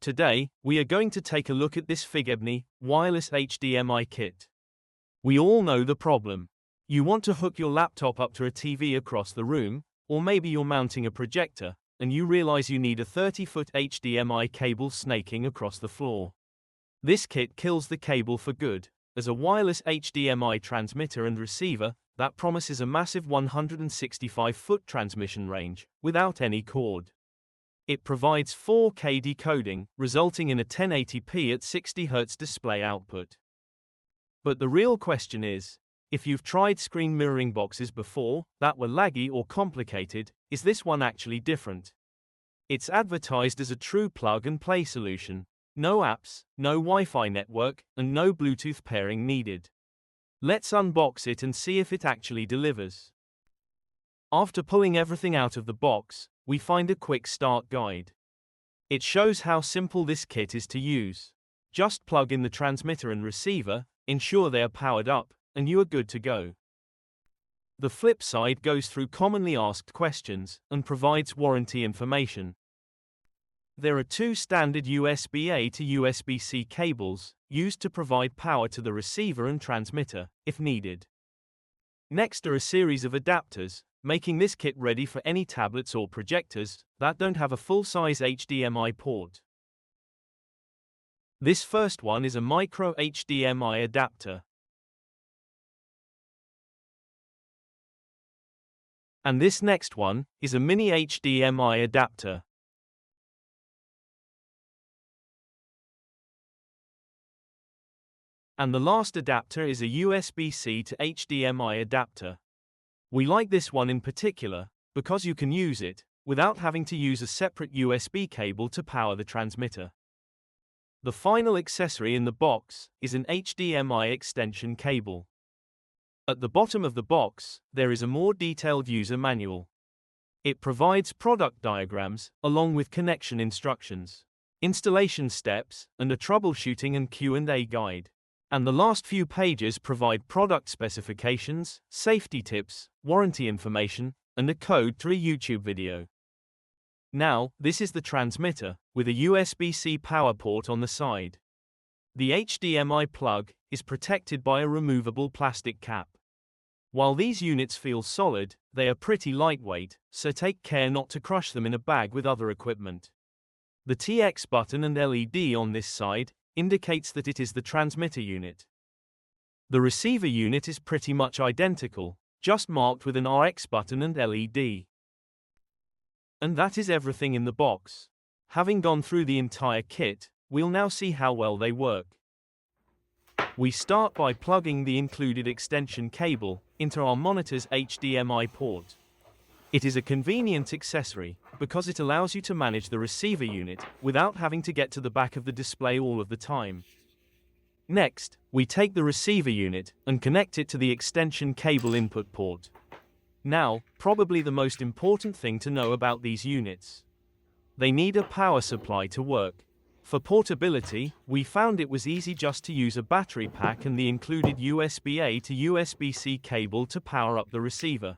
Today, we are going to take a look at this Figebny Wireless HDMI kit. We all know the problem. You want to hook your laptop up to a TV across the room, or maybe you're mounting a projector, and you realize you need a 30-foot HDMI cable snaking across the floor. This kit kills the cable for good, as a wireless HDMI transmitter and receiver that promises a massive 165-foot transmission range without any cord. It provides 4K decoding, resulting in a 1080p at 60 Hz display output. But the real question is, if you've tried screen mirroring boxes before that were laggy or complicated, is this one actually different? It's advertised as a true plug-and-play solution. No apps, no Wi-Fi network, and no Bluetooth pairing needed. Let's unbox it and see if it actually delivers. After pulling everything out of the box, we find a quick start guide. It shows how simple this kit is to use. Just plug in the transmitter and receiver, ensure they are powered up, and you are good to go. The flip side goes through commonly asked questions and provides warranty information. There are two standard USB-A to USB-C cables used to provide power to the receiver and transmitter, if needed. Next are a series of adapters, making this kit ready for any tablets or projectors that don't have a full-size HDMI port. This first one is a Micro HDMI adapter. And this next one is a Mini HDMI adapter. And the last adapter is a USB-C to HDMI adapter. We like this one in particular because you can use it without having to use a separate USB cable to power the transmitter. The final accessory in the box is an HDMI extension cable. At the bottom of the box, there is a more detailed user manual. It provides product diagrams along with connection instructions, installation steps, and a troubleshooting and Q&A guide. And the last few pages provide product specifications, safety tips, warranty information, and a code to a YouTube video. Now, this is the transmitter, with a USB-C power port on the side. The HDMI plug is protected by a removable plastic cap. While these units feel solid, they are pretty lightweight, so take care not to crush them in a bag with other equipment. The TX button and LED on this side indicates that it is the transmitter unit. The receiver unit is pretty much identical, just marked with an RX button and LED. And that is everything in the box. Having gone through the entire kit, we'll now see how well they work. We start by plugging the included extension cable into our monitor's HDMI port. It is a convenient accessory because it allows you to manage the receiver unit without having to get to the back of the display all of the time. Next, we take the receiver unit and connect it to the extension cable input port. Now, probably the most important thing to know about these units. They need a power supply to work. For portability, we found it was easy just to use a battery pack and the included USB-A to USB-C cable to power up the receiver.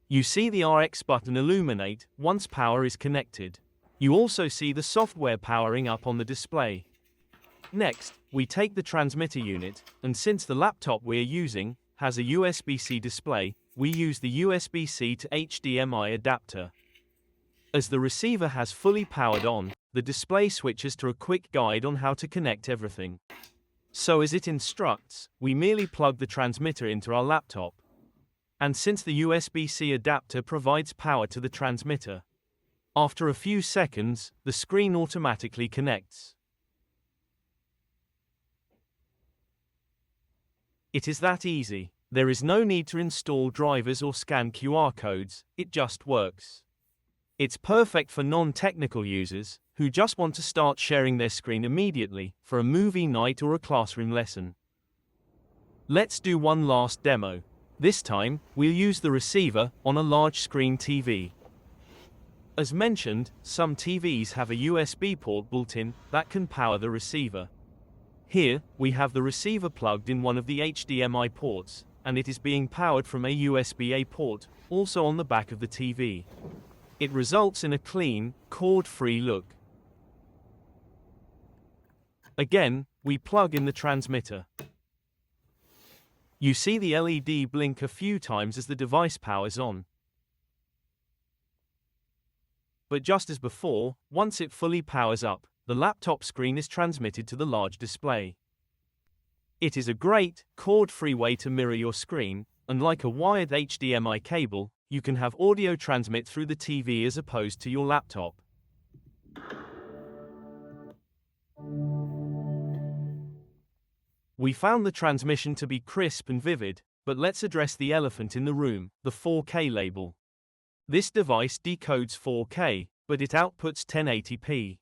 You see the RX button illuminate once power is connected. You also see the software powering up on the display. Next, we take the transmitter unit, and since the laptop we're using has a USB-C display, we use the USB-C to HDMI adapter. As the receiver has fully powered on, the display switches to a quick guide on how to connect everything. So as it instructs, we merely plug the transmitter into our laptop. And since the USB-C adapter provides power to the transmitter, after a few seconds, the screen automatically connects. It is that easy. There is no need to install drivers or scan QR codes, it just works. It's perfect for non-technical users who just want to start sharing their screen immediately for a movie night or a classroom lesson. Let's do one last demo. This time, we'll use the receiver on a large screen TV. As mentioned, some TVs have a USB port built in that can power the receiver. Here, we have the receiver plugged in one of the HDMI ports, and it is being powered from a USB-A port, also on the back of the TV. It results in a clean, cord-free look. Again, we plug in the transmitter. You see the LED blink a few times as the device powers on. But just as before, once it fully powers up, the laptop screen is transmitted to the large display. It is a great, cord-free way to mirror your screen, and like a wired HDMI cable, you can have audio transmit through the TV as opposed to your laptop. We found the transmission to be crisp and vivid, but let's address the elephant in the room, the 4K label. This device decodes 4K, but it outputs 1080p.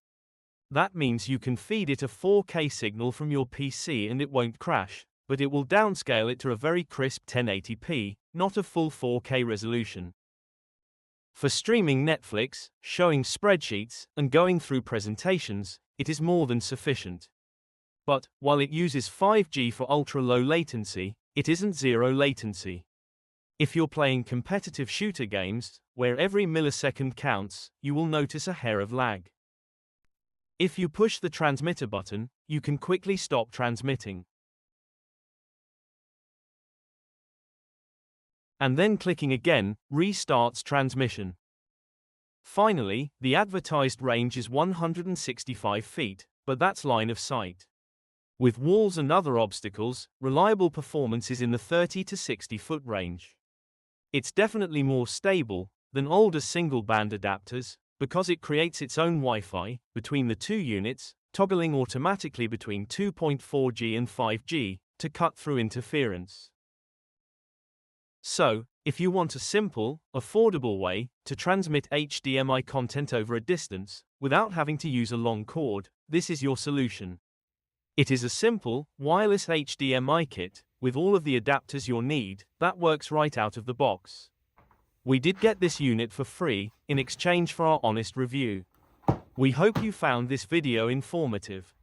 That means you can feed it a 4K signal from your PC and it won't crash, but it will downscale it to a very crisp 1080p, not a full 4K resolution. For streaming Netflix, showing spreadsheets, and going through presentations, it is more than sufficient. But, while it uses 5G for ultra-low latency, it isn't zero latency. If you're playing competitive shooter games, where every millisecond counts, you will notice a hair of lag. If you push the transmitter button, you can quickly stop transmitting. And then clicking again restarts transmission. Finally, the advertised range is 165 feet, but that's line of sight. With walls and other obstacles, reliable performance is in the 30 to 60 foot range. It's definitely more stable than older single-band adapters, because it creates its own Wi-Fi between the two units, toggling automatically between 2.4G and 5G to cut through interference. So, if you want a simple, affordable way to transmit HDMI content over a distance without having to use a long cord, this is your solution. It is a simple, wireless HDMI kit with all of the adapters you'll need that works right out of the box. We did get this unit for free in exchange for our honest review. We hope you found this video informative.